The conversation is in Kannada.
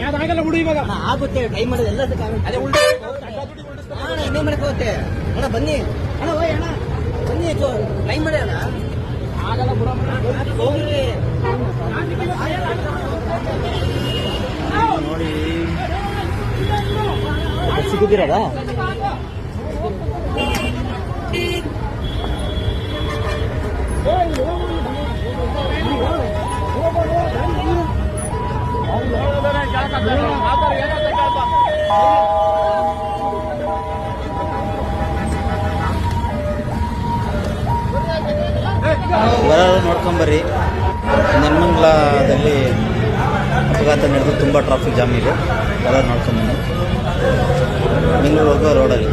ಯಾವ್ದಾಗಲ್ಲ ಬಿಡು ಇವಾಗ ಆಗುತ್ತೆ ಟೈಮ್ ಮಾಡೋದು ಎಲ್ಲ ಇನ್ನೇ ಮಾಡಕ್ಕೆ ಹೋಗುತ್ತೆ ಅಣ್ಣ ಬನ್ನಿ ಅಣ್ಣ ಓಯ್ ಅಣ್ಣ ಬನ್ನಿ ಟೈಮ್ ಮಾಡಿ ಅಣ್ಣ ಆಗಲ್ಲ ಬಿಡ ಹೋಗ್ರಿ ನೋಡಿ ಸಿಗುದಿರದ ನೋಡ್ಕೊಂಬರ್ರಿ. ನೆನ್ಮಂಗ್ಲದಲ್ಲಿ ಅಪಘಾತ ನಡೆದು ತುಂಬ ಟ್ರಾಫಿಕ್ ಜಾಮ್ ಇದೆ. ಎಲ್ಲ ನೋಡ್ಕೊಂಬನ್ನಿ. ಬೆಂಗಳೂರು ಹೋಗೋ ರೋಡಲ್ಲಿ